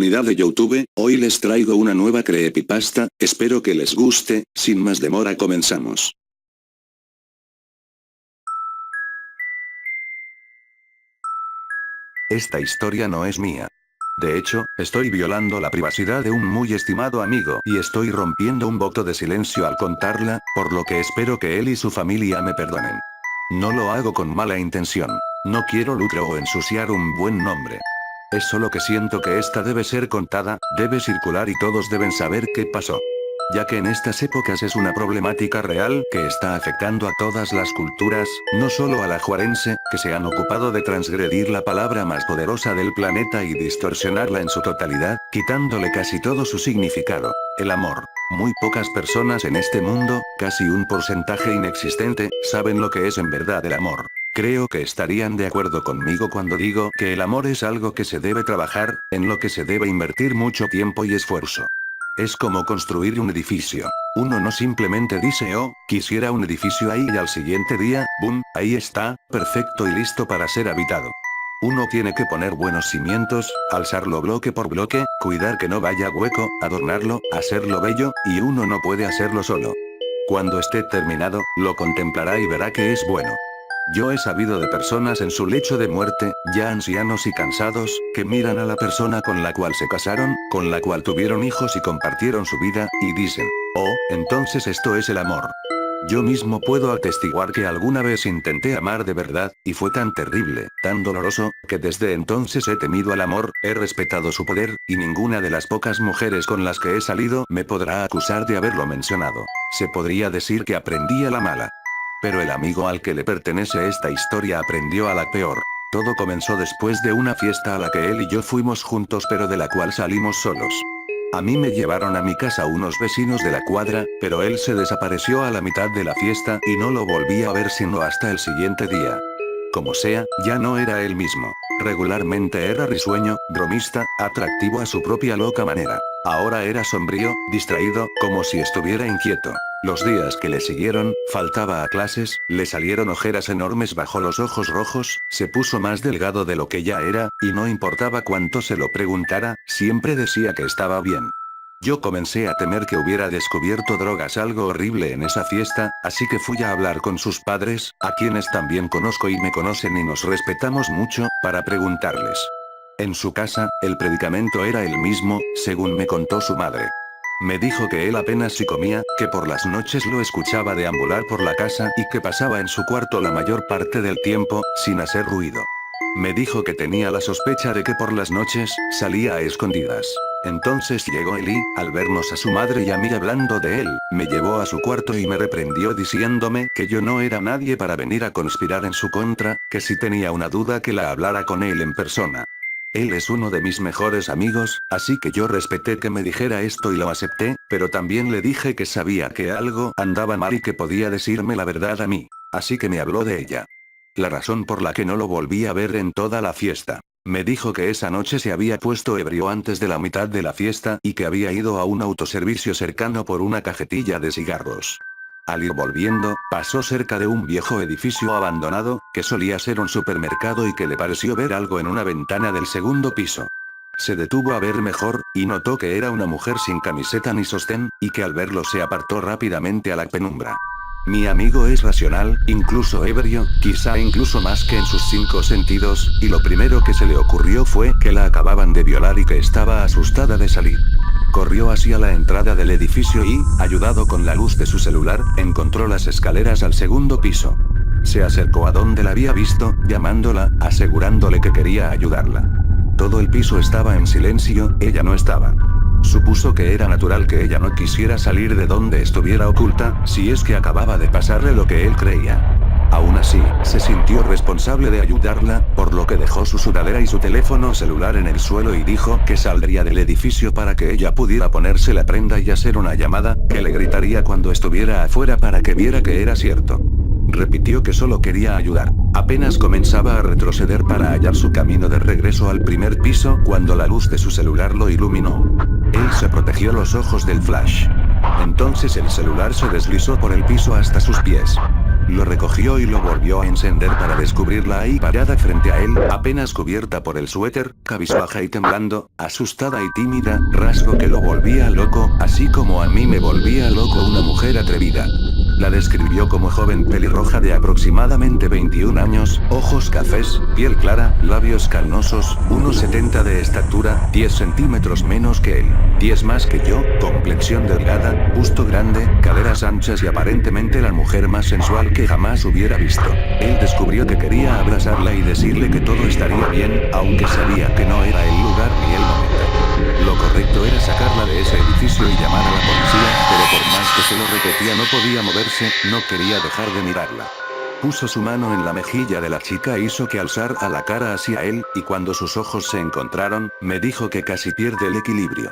comunidad de YouTube, hoy les traigo una nueva creepypasta, espero que les guste, sin más demora comenzamos. Esta historia no es mía. De hecho, estoy violando la privacidad de un muy estimado amigo y estoy rompiendo un voto de silencio al contarla, por lo que espero que él y su familia me perdonen. No lo hago con mala intención. No quiero lucro o ensuciar un buen nombre. Es solo que siento que esta debe ser contada, debe circular y todos deben saber qué pasó. Ya que en estas épocas es una problemática real que está afectando a todas las culturas, no solo a la juarense, que se han ocupado de transgredir la palabra más poderosa del planeta y distorsionarla en su totalidad, quitándole casi todo su significado, el amor. Muy pocas personas en este mundo, casi un porcentaje inexistente, saben lo que es en verdad el amor. Creo que estarían de acuerdo conmigo cuando digo que el amor es algo que se debe trabajar, en lo que se debe invertir mucho tiempo y esfuerzo. Es como construir un edificio. Uno no simplemente dice oh, quisiera un edificio ahí y al siguiente día, boom, ahí está, perfecto y listo para ser habitado. Uno tiene que poner buenos cimientos, alzarlo bloque por bloque, cuidar que no vaya hueco, adornarlo, hacerlo bello, y uno no puede hacerlo solo. Cuando esté terminado, lo contemplará y verá que es bueno. Yo he sabido de personas en su lecho de muerte, ya ancianos y cansados, que miran a la persona con la cual se casaron, con la cual tuvieron hijos y compartieron su vida, y dicen, oh, entonces esto es el amor. Yo mismo puedo atestiguar que alguna vez intenté amar de verdad, y fue tan terrible, tan doloroso, que desde entonces he temido al amor, he respetado su poder, y ninguna de las pocas mujeres con las que he salido me podrá acusar de haberlo mencionado. Se podría decir que aprendí a la mala. Pero el amigo al que le pertenece esta historia aprendió a la peor. Todo comenzó después de una fiesta a la que él y yo fuimos juntos pero de la cual salimos solos. A mí me llevaron a mi casa unos vecinos de la cuadra, pero él se desapareció a la mitad de la fiesta y no lo volví a ver sino hasta el siguiente día. Como sea, ya no era él mismo. Regularmente era risueño, bromista, atractivo a su propia loca manera. Ahora era sombrío, distraído, como si estuviera inquieto. Los días que le siguieron, faltaba a clases, le salieron ojeras enormes bajo los ojos rojos, se puso más delgado de lo que ya era, y no importaba cuánto se lo preguntara, siempre decía que estaba bien. Yo comencé a temer que hubiera descubierto drogas, algo horrible en esa fiesta, así que fui a hablar con sus padres, a quienes también conozco y me conocen y nos respetamos mucho, para preguntarles. En su casa, el predicamento era el mismo, según me contó su madre. Me dijo que él apenas si comía, que por las noches lo escuchaba deambular por la casa y que pasaba en su cuarto la mayor parte del tiempo, sin hacer ruido. Me dijo que tenía la sospecha de que por las noches, salía a escondidas. Entonces llegó él y, al vernos a su madre y a mí hablando de él, me llevó a su cuarto y me reprendió diciéndome que yo no era nadie para venir a conspirar en su contra, que si tenía una duda que la hablara con él en persona. Él es uno de mis mejores amigos, así que yo respeté que me dijera esto y lo acepté, pero también le dije que sabía que algo andaba mal y que podía decirme la verdad a mí. Así que me habló de ella. La razón por la que no lo volví a ver en toda la fiesta. Me dijo que esa noche se había puesto ebrio antes de la mitad de la fiesta y que había ido a un autoservicio cercano por una cajetilla de cigarros. Al ir volviendo, pasó cerca de un viejo edificio abandonado, que solía ser un supermercado y que le pareció ver algo en una ventana del segundo piso. Se detuvo a ver mejor, y notó que era una mujer sin camiseta ni sostén, y que al verlo se apartó rápidamente a la penumbra. Mi amigo es racional, incluso ebrio, quizá incluso más que en sus 5 sentidos, y lo primero que se le ocurrió fue que la acababan de violar y que estaba asustada de salir. Corrió hacia la entrada del edificio y, ayudado con la luz de su celular, encontró las escaleras al segundo piso. Se acercó a donde la había visto, llamándola, asegurándole que quería ayudarla. Todo el piso estaba en silencio, ella no estaba. Supuso que era natural que ella no quisiera salir de donde estuviera oculta, si es que acababa de pasarle lo que él creía. Aún así, se sintió responsable de ayudarla, por lo que dejó su sudadera y su teléfono celular en el suelo y dijo que saldría del edificio para que ella pudiera ponerse la prenda y hacer una llamada, que le gritaría cuando estuviera afuera para que viera que era cierto. Repitió que solo quería ayudar. Apenas comenzaba a retroceder para hallar su camino de regreso al primer piso cuando la luz de su celular lo iluminó. Él se protegió los ojos del flash. Entonces el celular se deslizó por el piso hasta sus pies. Lo recogió y lo volvió a encender para descubrirla ahí parada frente a él, apenas cubierta por el suéter, cabizbaja y temblando, asustada y tímida, rasgo que lo volvía loco, así como a mí me volvía loco una mujer atrevida. La describió como joven pelirroja de aproximadamente 21 años, ojos cafés, piel clara, labios carnosos, 1,70 de estatura, 10 centímetros menos que él, 10 más que yo, complexión delgada, busto grande, caderas anchas y aparentemente la mujer más sensual que jamás hubiera visto. Él descubrió que quería abrazarla y decirle que todo estaría bien, aunque sabía que no era el lugar ni el momento. Lo correcto era sacarla de ese edificio y llamar a la policía, pero por más que se lo repetía no podía moverse, no quería dejar de mirarla. Puso su mano en la mejilla de la chica e hizo que alzara la cara hacia él, y cuando sus ojos se encontraron, me dijo que casi pierde el equilibrio.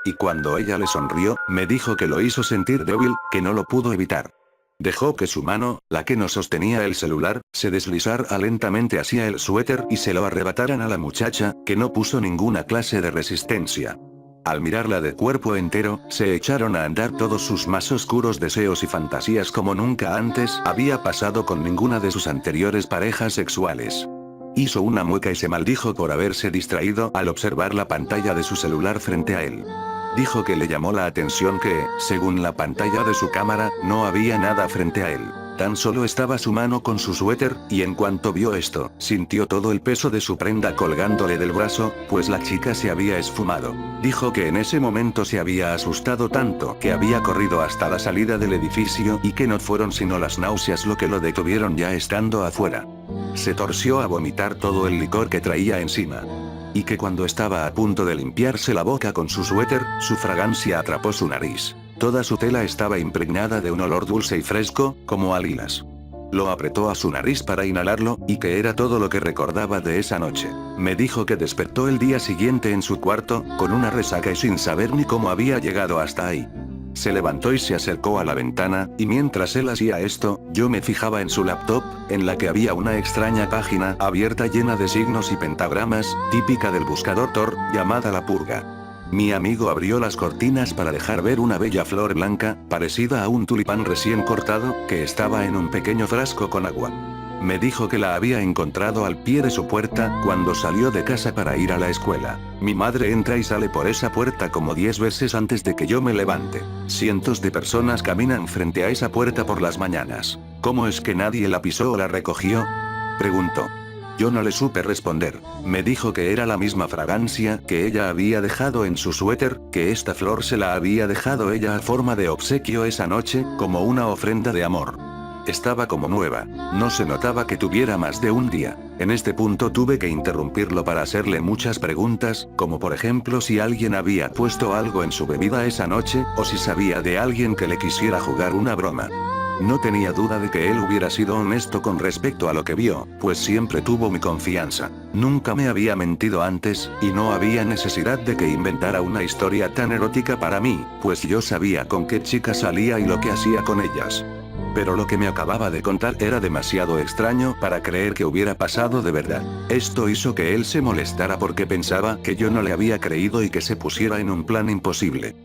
Y cuando ella le sonrió, me dijo que lo hizo sentir débil, que no lo pudo evitar. Dejó que su mano, la que no sostenía el celular, se deslizara lentamente hacia el suéter y se lo arrebataran a la muchacha, que no puso ninguna clase de resistencia. Al mirarla de cuerpo entero, se echaron a andar todos sus más oscuros deseos y fantasías como nunca antes había pasado con ninguna de sus anteriores parejas sexuales. Hizo una mueca y se maldijo por haberse distraído al observar la pantalla de su celular frente a él. Dijo que le llamó la atención que, según la pantalla de su cámara, no había nada frente a él. Tan solo estaba su mano con su suéter, y en cuanto vio esto, sintió todo el peso de su prenda colgándole del brazo, pues la chica se había esfumado. Dijo que en ese momento se había asustado tanto que había corrido hasta la salida del edificio y que no fueron sino las náuseas lo que lo detuvieron ya estando afuera. Se torció a vomitar todo el licor que traía encima. Y que cuando estaba a punto de limpiarse la boca con su suéter, su fragancia atrapó su nariz. Toda su tela estaba impregnada de un olor dulce y fresco, como a lilas. Lo apretó a su nariz para inhalarlo, y que era todo lo que recordaba de esa noche. Me dijo que despertó el día siguiente en su cuarto, con una resaca y sin saber ni cómo había llegado hasta ahí. Se levantó y se acercó a la ventana, y mientras él hacía esto, yo me fijaba en su laptop, en la que había una extraña página abierta llena de signos y pentagramas, típica del buscador Tor, llamada La Purga. Mi amigo abrió las cortinas para dejar ver una bella flor blanca, parecida a un tulipán recién cortado, que estaba en un pequeño frasco con agua. Me dijo que la había encontrado al pie de su puerta, cuando salió de casa para ir a la escuela. Mi madre entra y sale por esa puerta como 10 veces antes de que yo me levante. Cientos de personas caminan frente a esa puerta por las mañanas. ¿Cómo es que nadie la pisó o la recogió?, preguntó. Yo no le supe responder. Me dijo que era la misma fragancia que ella había dejado en su suéter, que esta flor se la había dejado ella a forma de obsequio esa noche, como una ofrenda de amor. Estaba como nueva. No se notaba que tuviera más de un día. En este punto tuve que interrumpirlo para hacerle muchas preguntas, como por ejemplo si alguien había puesto algo en su bebida esa noche, o si sabía de alguien que le quisiera jugar una broma. No tenía duda de que él hubiera sido honesto con respecto a lo que vio, pues siempre tuvo mi confianza. Nunca me había mentido antes, y no había necesidad de que inventara una historia tan erótica para mí, pues yo sabía con qué chica salía y lo que hacía con ellas. Pero lo que me acababa de contar era demasiado extraño para creer que hubiera pasado de verdad. Esto hizo que él se molestara porque pensaba que yo no le había creído y que se pusiera en un plan imposible.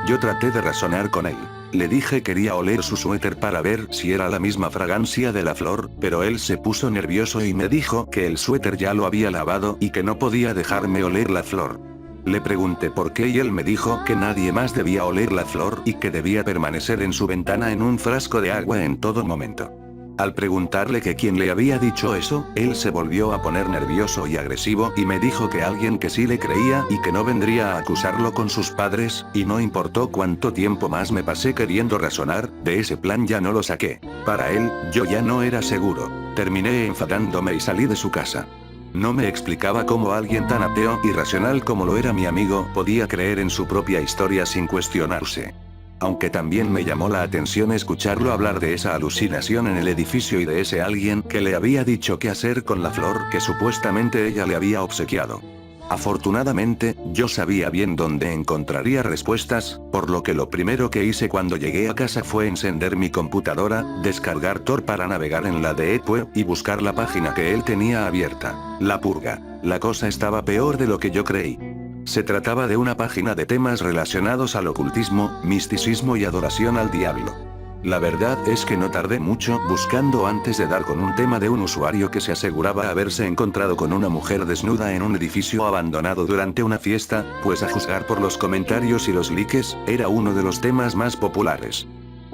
Yo traté de razonar con él. Le dije quería oler su suéter para ver si era la misma fragancia de la flor, pero él se puso nervioso y me dijo que el suéter ya lo había lavado y que no podía dejarme oler la flor. Le pregunté por qué y él me dijo que nadie más debía oler la flor y que debía permanecer en su ventana en un frasco de agua en todo momento. Al preguntarle que quién le había dicho eso, él se volvió a poner nervioso y agresivo y me dijo que alguien que sí le creía y que no vendría a acusarlo con sus padres, y no importó cuánto tiempo más me pasé queriendo razonar, de ese plan ya no lo saqué. Para él, yo ya no era seguro. Terminé enfadándome y salí de su casa. No me explicaba cómo alguien tan ateo y racional como lo era mi amigo podía creer en su propia historia sin cuestionarse. Aunque también me llamó la atención escucharlo hablar de esa alucinación en el edificio y de ese alguien que le había dicho qué hacer con la flor que supuestamente ella le había obsequiado. Afortunadamente, yo sabía bien dónde encontraría respuestas, por lo que lo primero que hice cuando llegué a casa fue encender mi computadora, descargar Tor para navegar en la Deep Web y buscar la página que él tenía abierta. La Purga. La cosa estaba peor de lo que yo creí. Se trataba de una página de temas relacionados al ocultismo, misticismo y adoración al diablo. La verdad es que no tardé mucho buscando antes de dar con un tema de un usuario que se aseguraba haberse encontrado con una mujer desnuda en un edificio abandonado durante una fiesta, pues a juzgar por los comentarios y los likes, era uno de los temas más populares.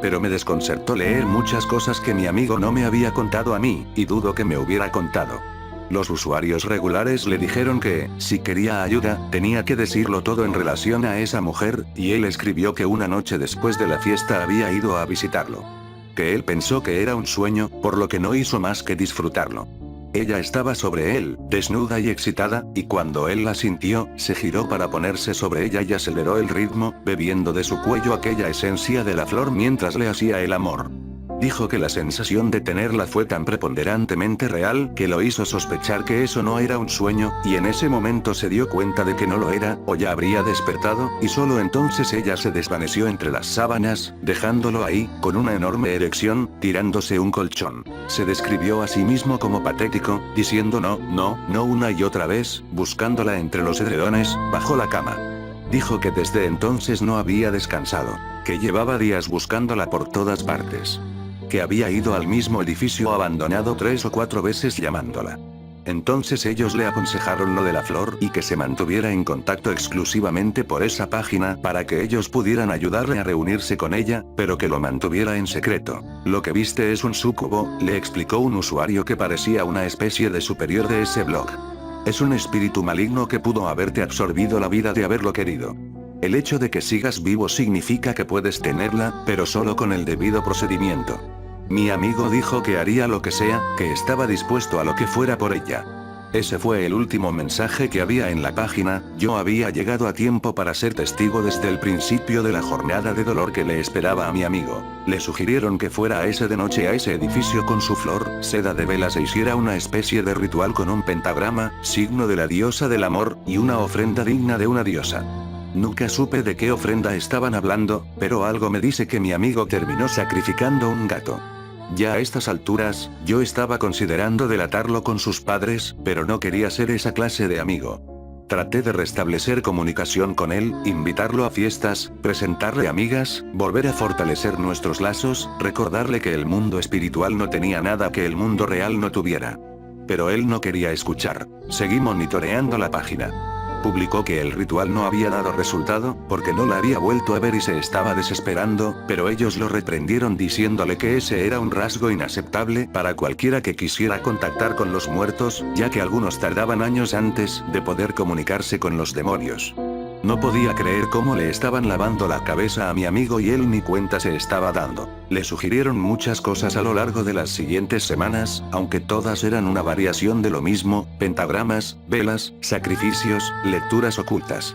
Pero me desconcertó leer muchas cosas que mi amigo no me había contado a mí, y dudo que me hubiera contado. Los usuarios regulares le dijeron que, si quería ayuda, tenía que decirlo todo en relación a esa mujer, y él escribió que una noche después de la fiesta había ido a visitarlo. Que él pensó que era un sueño, por lo que no hizo más que disfrutarlo. Ella estaba sobre él, desnuda y excitada, y cuando él la sintió, se giró para ponerse sobre ella y aceleró el ritmo, bebiendo de su cuello aquella esencia de la flor mientras le hacía el amor. Dijo que la sensación de tenerla fue tan preponderantemente real que lo hizo sospechar que eso no era un sueño, y en ese momento se dio cuenta de que no lo era, o ya habría despertado, y solo entonces ella se desvaneció entre las sábanas, dejándolo ahí, con una enorme erección, tirándose un colchón. Se describió a sí mismo como patético, diciendo no una y otra vez, buscándola entre los edredones, bajo la cama. Dijo que desde entonces no había descansado, que llevaba días buscándola por todas partes. Que había ido al mismo edificio abandonado 3 o 4 veces llamándola. Entonces ellos le aconsejaron lo de la flor y que se mantuviera en contacto exclusivamente por esa página para que ellos pudieran ayudarle a reunirse con ella, pero que lo mantuviera en secreto. Lo que viste es un súcubo, le explicó un usuario que parecía una especie de superior de ese blog. Es un espíritu maligno que pudo haberte absorbido la vida de haberlo querido. El hecho de que sigas vivo significa que puedes tenerla, pero solo con el debido procedimiento. Mi amigo dijo que haría lo que sea, que estaba dispuesto a lo que fuera por ella. Ese fue el último mensaje que había en la página. Yo había llegado a tiempo para ser testigo desde el principio de la jornada de dolor que le esperaba a mi amigo. Le sugirieron que fuera a ese de noche a ese edificio con su flor, seda de velas e hiciera una especie de ritual con un pentagrama, signo de la diosa del amor, y una ofrenda digna de una diosa. Nunca supe de qué ofrenda estaban hablando, pero algo me dice que mi amigo terminó sacrificando un gato. Ya a estas alturas, yo estaba considerando delatarlo con sus padres, pero no quería ser esa clase de amigo. Traté de restablecer comunicación con él, invitarlo a fiestas, presentarle amigas, volver a fortalecer nuestros lazos, recordarle que el mundo espiritual no tenía nada que el mundo real no tuviera. Pero él no quería escuchar. Seguí monitoreando la página. Publicó que el ritual no había dado resultado, porque no la había vuelto a ver y se estaba desesperando, pero ellos lo reprendieron diciéndole que ese era un rasgo inaceptable para cualquiera que quisiera contactar con los muertos, ya que algunos tardaban años antes de poder comunicarse con los demonios. No podía creer cómo le estaban lavando la cabeza a mi amigo y él ni cuenta se estaba dando. Le sugirieron muchas cosas a lo largo de las siguientes semanas, aunque todas eran una variación de lo mismo: pentagramas, velas, sacrificios, lecturas ocultas.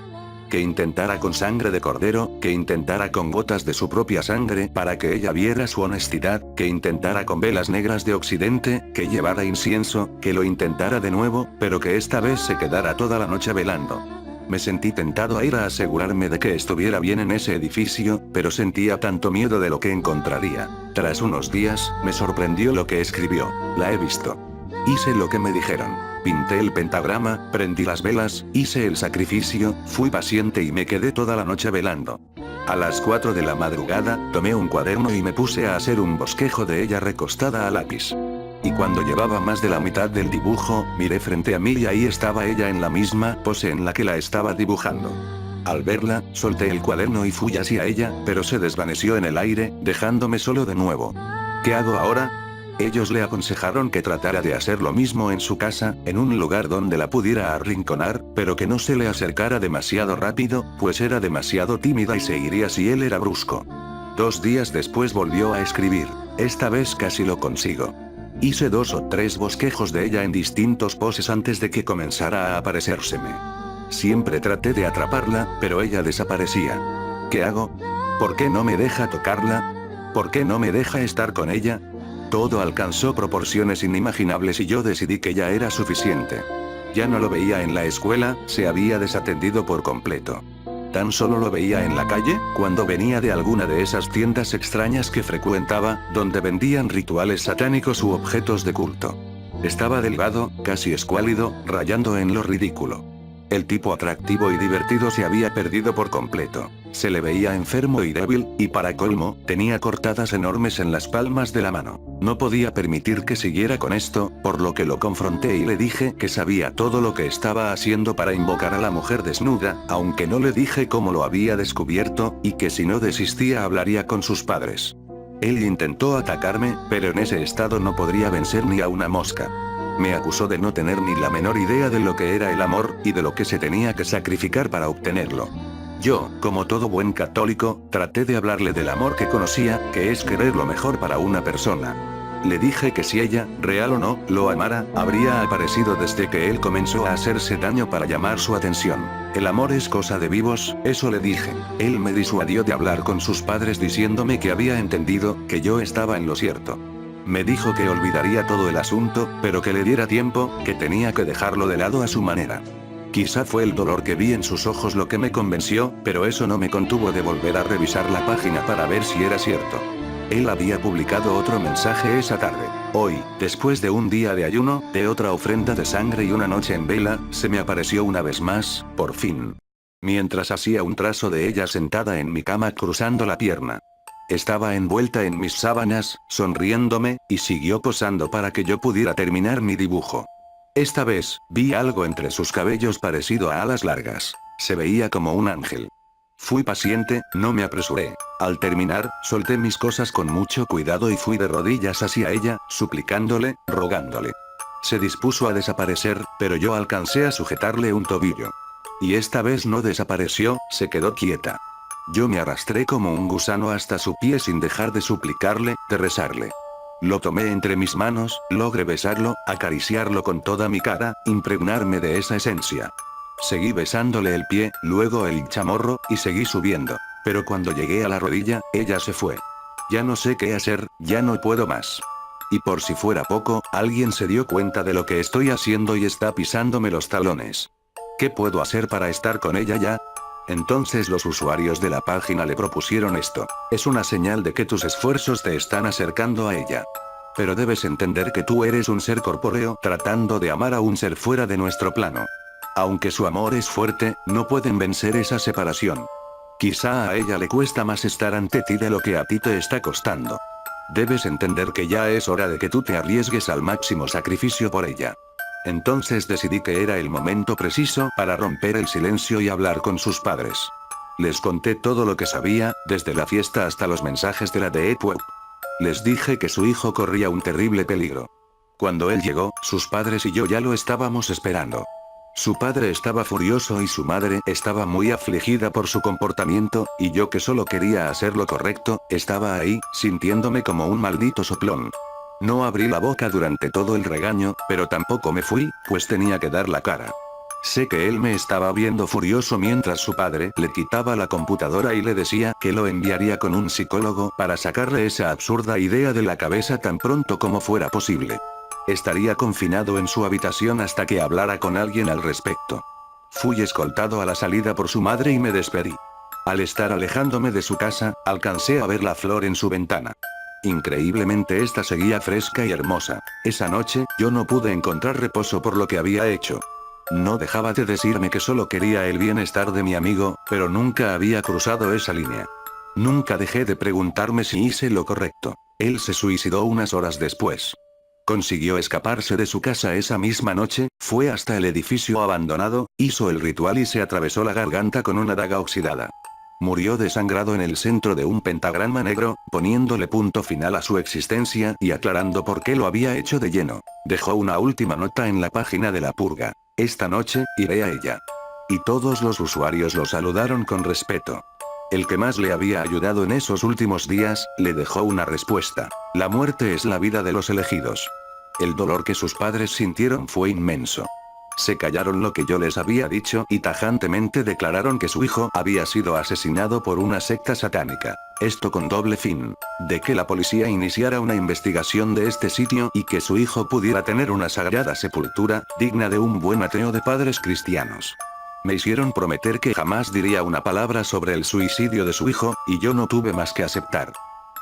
Que intentara con sangre de cordero, que intentara con gotas de su propia sangre para que ella viera su honestidad, que intentara con velas negras de Occidente, que llevara incienso, que lo intentara de nuevo, pero que esta vez se quedara toda la noche velando. Me sentí tentado a ir a asegurarme de que estuviera bien en ese edificio, pero sentía tanto miedo de lo que encontraría. Tras unos días, me sorprendió lo que escribió. La he visto. Hice lo que me dijeron. Pinté el pentagrama, prendí las velas, hice el sacrificio, fui paciente y me quedé toda la noche velando. A las 4 de la madrugada, tomé un cuaderno y me puse a hacer un bosquejo de ella recostada a lápiz. Y cuando llevaba más de la mitad del dibujo, miré frente a mí y ahí estaba ella en la misma pose en la que la estaba dibujando. Al verla, solté el cuaderno y fui hacia ella, pero se desvaneció en el aire, dejándome solo de nuevo. ¿Qué hago ahora? Ellos le aconsejaron que tratara de hacer lo mismo en su casa, en un lugar donde la pudiera arrinconar, pero que no se le acercara demasiado rápido, pues era demasiado tímida y se iría si él era brusco. 2 días después volvió a escribir. Esta vez casi lo consigo. Hice 2 o 3 bosquejos de ella en distintos poses antes de que comenzara a aparecérseme. Siempre traté de atraparla, pero ella desaparecía. ¿Qué hago? ¿Por qué no me deja tocarla? ¿Por qué no me deja estar con ella? Todo alcanzó proporciones inimaginables y yo decidí que ya era suficiente. Ya no lo veía en la escuela, se había desatendido por completo. Tan solo lo veía en la calle, cuando venía de alguna de esas tiendas extrañas que frecuentaba, donde vendían rituales satánicos u objetos de culto. Estaba delgado, casi escuálido, rayando en lo ridículo. El tipo atractivo y divertido se había perdido por completo. Se le veía enfermo y débil, y para colmo, tenía cortadas enormes en las palmas de la mano. No podía permitir que siguiera con esto, por lo que lo confronté y le dije que sabía todo lo que estaba haciendo para invocar a la mujer desnuda, aunque no le dije cómo lo había descubierto, y que si no desistía hablaría con sus padres. Él intentó atacarme, pero en ese estado no podría vencer ni a una mosca. Me acusó de no tener ni la menor idea de lo que era el amor, y de lo que se tenía que sacrificar para obtenerlo. Yo, como todo buen católico, traté de hablarle del amor que conocía, que es querer lo mejor para una persona. Le dije que si ella, real o no, lo amara, habría aparecido desde que él comenzó a hacerse daño para llamar su atención. El amor es cosa de vivos, eso le dije. Él me disuadió de hablar con sus padres diciéndome que había entendido, que yo estaba en lo cierto. Me dijo que olvidaría todo el asunto, pero que le diera tiempo, que tenía que dejarlo de lado a su manera. Quizá fue el dolor que vi en sus ojos lo que me convenció, pero eso no me contuvo de volver a revisar la página para ver si era cierto. Él había publicado otro mensaje esa tarde. Hoy, después de un día de ayuno, de otra ofrenda de sangre y una noche en vela, se me apareció una vez más, por fin. Mientras hacía un trazo de ella sentada en mi cama cruzando la pierna. Estaba envuelta en mis sábanas, sonriéndome, y siguió posando para que yo pudiera terminar mi dibujo. Esta vez, vi algo entre sus cabellos parecido a alas largas. Se veía como un ángel. Fui paciente, no me apresuré. Al terminar, solté mis cosas con mucho cuidado y fui de rodillas hacia ella, suplicándole, rogándole. Se dispuso a desaparecer, pero yo alcancé a sujetarle un tobillo. Y esta vez no desapareció, se quedó quieta. Yo me arrastré como un gusano hasta su pie sin dejar de suplicarle, de rezarle. Lo tomé entre mis manos, logré besarlo, acariciarlo con toda mi cara, impregnarme de esa esencia. Seguí besándole el pie, luego el chamorro, y seguí subiendo. Pero cuando llegué a la rodilla, ella se fue. Ya no sé qué hacer, ya no puedo más. Y por si fuera poco, alguien se dio cuenta de lo que estoy haciendo y está pisándome los talones. ¿Qué puedo hacer para estar con ella ya? Entonces los usuarios de la página le propusieron esto. Es una señal de que tus esfuerzos te están acercando a ella. Pero debes entender que tú eres un ser corpóreo tratando de amar a un ser fuera de nuestro plano. Aunque su amor es fuerte, no pueden vencer esa separación. Quizá a ella le cuesta más estar ante ti de lo que a ti te está costando. Debes entender que ya es hora de que tú te arriesgues al máximo sacrificio por ella. Entonces decidí que era el momento preciso para romper el silencio y hablar con sus padres. Les conté todo lo que sabía, desde la fiesta hasta los mensajes de la Deep Web. Les dije que su hijo corría un terrible peligro. Cuando él llegó, sus padres y yo ya lo estábamos esperando. Su padre estaba furioso y su madre estaba muy afligida por su comportamiento, y yo que solo quería hacer lo correcto, estaba ahí, sintiéndome como un maldito soplón. No abrí la boca durante todo el regaño, pero tampoco me fui, pues tenía que dar la cara. Sé que él me estaba viendo furioso mientras su padre le quitaba la computadora y le decía que lo enviaría con un psicólogo para sacarle esa absurda idea de la cabeza tan pronto como fuera posible. Estaría confinado en su habitación hasta que hablara con alguien al respecto. Fui escoltado a la salida por su madre y me despedí. Al estar alejándome de su casa, alcancé a ver la flor en su ventana. Increíblemente esta seguía fresca y hermosa. Esa noche, yo no pude encontrar reposo por lo que había hecho. No dejaba de decirme que solo quería el bienestar de mi amigo, pero nunca había cruzado esa línea. Nunca dejé de preguntarme si hice lo correcto. Él se suicidó unas horas después. Consiguió escaparse de su casa esa misma noche, fue hasta el edificio abandonado, hizo el ritual y se atravesó la garganta con una daga oxidada. Murió desangrado en el centro de un pentagrama negro, poniéndole punto final a su existencia y aclarando por qué lo había hecho de lleno. Dejó una última nota en la página de la purga. Esta noche, iré a ella. Y todos los usuarios lo saludaron con respeto. El que más le había ayudado en esos últimos días, le dejó una respuesta. La muerte es la vida de los elegidos. El dolor que sus padres sintieron fue inmenso. Se callaron lo que yo les había dicho y tajantemente declararon que su hijo había sido asesinado por una secta satánica. Esto con doble fin. De que la policía iniciara una investigación de este sitio y que su hijo pudiera tener una sagrada sepultura, digna de un buen ateo de padres cristianos. Me hicieron prometer que jamás diría una palabra sobre el suicidio de su hijo, y yo no tuve más que aceptar.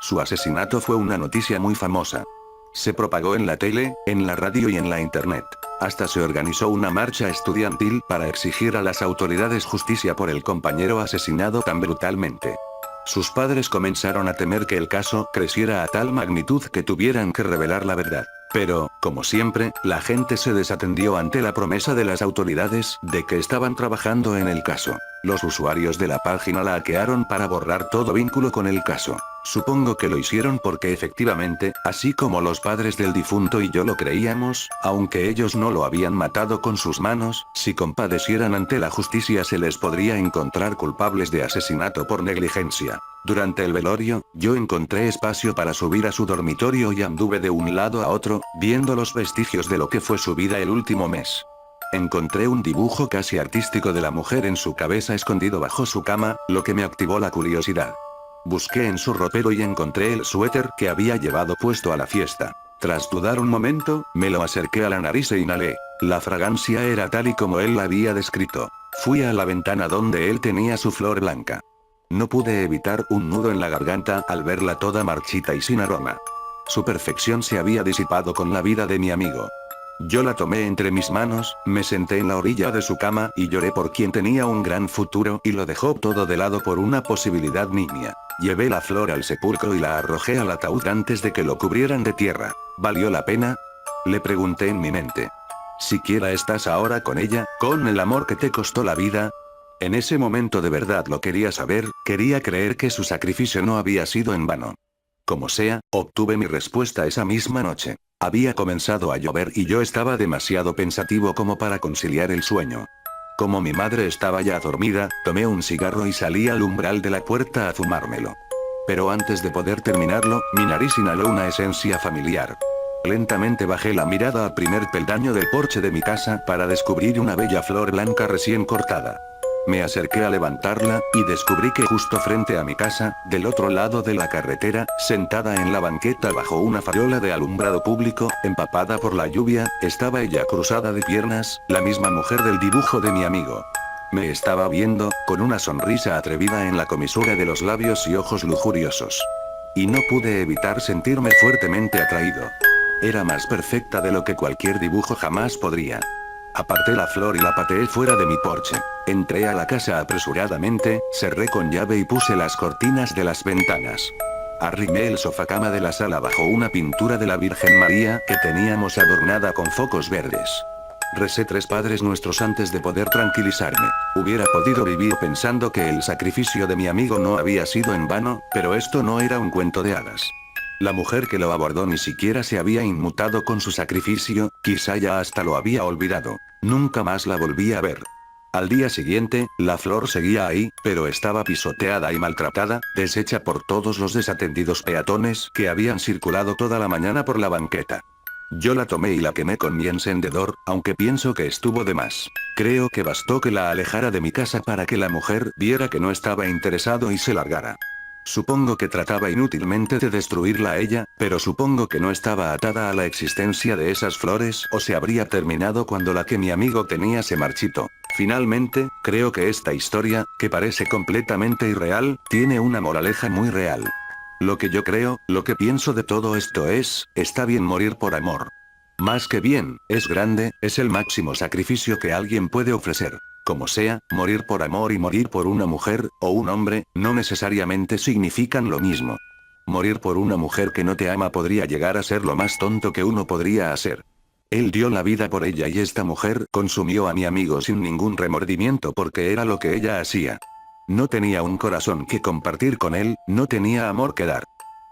Su asesinato fue una noticia muy famosa. Se propagó en la tele, en la radio y en la internet. Hasta se organizó una marcha estudiantil para exigir a las autoridades justicia por el compañero asesinado tan brutalmente. Sus padres comenzaron a temer que el caso creciera a tal magnitud que tuvieran que revelar la verdad. Pero, como siempre, la gente se desatendió ante la promesa de las autoridades de que estaban trabajando en el caso. Los usuarios de la página la hackearon para borrar todo vínculo con el caso. Supongo que lo hicieron porque efectivamente, así como los padres del difunto y yo lo creíamos, aunque ellos no lo habían matado con sus manos, si compadecieran ante la justicia se les podría encontrar culpables de asesinato por negligencia. Durante el velorio, yo encontré espacio para subir a su dormitorio y anduve de un lado a otro, viendo los vestigios de lo que fue su vida el último mes. Encontré un dibujo casi artístico de la mujer en su cabeza escondido bajo su cama, lo que me activó la curiosidad. Busqué en su ropero y encontré el suéter que había llevado puesto a la fiesta. Tras dudar un momento, me lo acerqué a la nariz e inhalé. La fragancia era tal y como él la había descrito. Fui a la ventana donde él tenía su flor blanca. No pude evitar un nudo en la garganta al verla toda marchita y sin aroma. Su perfección se había disipado con la vida de mi amigo. Yo la tomé entre mis manos, me senté en la orilla de su cama y lloré por quien tenía un gran futuro y lo dejó todo de lado por una posibilidad nimia. Llevé la flor al sepulcro y la arrojé al ataúd antes de que lo cubrieran de tierra. ¿Valió la pena? Le pregunté en mi mente. ¿Siquiera estás ahora con ella, con el amor que te costó la vida? En ese momento de verdad lo quería saber, quería creer que su sacrificio no había sido en vano. Como sea, obtuve mi respuesta esa misma noche. Había comenzado a llover y yo estaba demasiado pensativo como para conciliar el sueño. Como mi madre estaba ya dormida, tomé un cigarro y salí al umbral de la puerta a fumármelo. Pero antes de poder terminarlo, mi nariz inhaló una esencia familiar. Lentamente bajé la mirada al primer peldaño del porche de mi casa para descubrir una bella flor blanca recién cortada. Me acerqué a levantarla, y descubrí que justo frente a mi casa, del otro lado de la carretera, sentada en la banqueta bajo una farola de alumbrado público, empapada por la lluvia, estaba ella cruzada de piernas, la misma mujer del dibujo de mi amigo. Me estaba viendo, con una sonrisa atrevida en la comisura de los labios y ojos lujuriosos. Y no pude evitar sentirme fuertemente atraído. Era más perfecta de lo que cualquier dibujo jamás podría. Aparté la flor y la pateé fuera de mi porche. Entré a la casa apresuradamente, cerré con llave y puse las cortinas de las ventanas. Arrimé el sofacama de la sala bajo una pintura de la Virgen María que teníamos adornada con focos verdes. Recé 3 Padres Nuestros antes de poder tranquilizarme. Hubiera podido vivir pensando que el sacrificio de mi amigo no había sido en vano, pero esto no era un cuento de hadas. La mujer que lo abordó ni siquiera se había inmutado con su sacrificio, quizá ya hasta lo había olvidado. Nunca más la volví a ver. Al día siguiente, la flor seguía ahí, pero estaba pisoteada y maltratada, deshecha por todos los desatendidos peatones que habían circulado toda la mañana por la banqueta. Yo la tomé y la quemé con mi encendedor, aunque pienso que estuvo de más. Creo que bastó que la alejara de mi casa para que la mujer viera que no estaba interesado y se largara. Supongo que trataba inútilmente de destruirla a ella, pero supongo que no estaba atada a la existencia de esas flores o se habría terminado cuando la que mi amigo tenía se marchitó. Finalmente, creo que esta historia, que parece completamente irreal, tiene una moraleja muy real. Lo que yo creo, lo que pienso de todo esto es, está bien morir por amor. Más que bien, es grande, es el máximo sacrificio que alguien puede ofrecer. Como sea, morir por amor y morir por una mujer, o un hombre, no necesariamente significan lo mismo. Morir por una mujer que no te ama podría llegar a ser lo más tonto que uno podría hacer. Él dio la vida por ella y esta mujer consumió a mi amigo sin ningún remordimiento porque era lo que ella hacía. No tenía un corazón que compartir con él, no tenía amor que dar.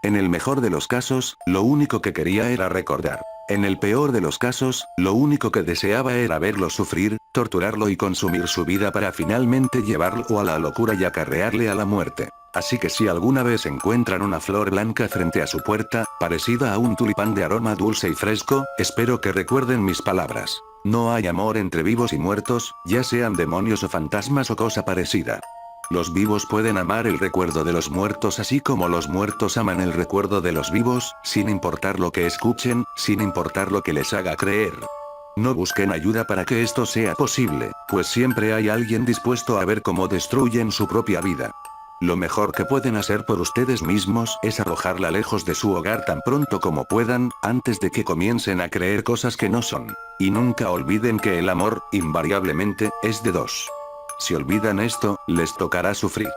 En el mejor de los casos, lo único que quería era recordar. En el peor de los casos, lo único que deseaba era verlo sufrir, torturarlo y consumir su vida para finalmente llevarlo a la locura y acarrearle a la muerte. Así que si alguna vez encuentran una flor blanca frente a su puerta, parecida a un tulipán de aroma dulce y fresco, espero que recuerden mis palabras. No hay amor entre vivos y muertos, ya sean demonios o fantasmas o cosa parecida. Los vivos pueden amar el recuerdo de los muertos así como los muertos aman el recuerdo de los vivos, sin importar lo que escuchen, sin importar lo que les haga creer. No busquen ayuda para que esto sea posible, pues siempre hay alguien dispuesto a ver cómo destruyen su propia vida. Lo mejor que pueden hacer por ustedes mismos es arrojarla lejos de su hogar tan pronto como puedan, antes de que comiencen a creer cosas que no son. Y nunca olviden que el amor, invariablemente, es de dos. Si olvidan esto, les tocará sufrir.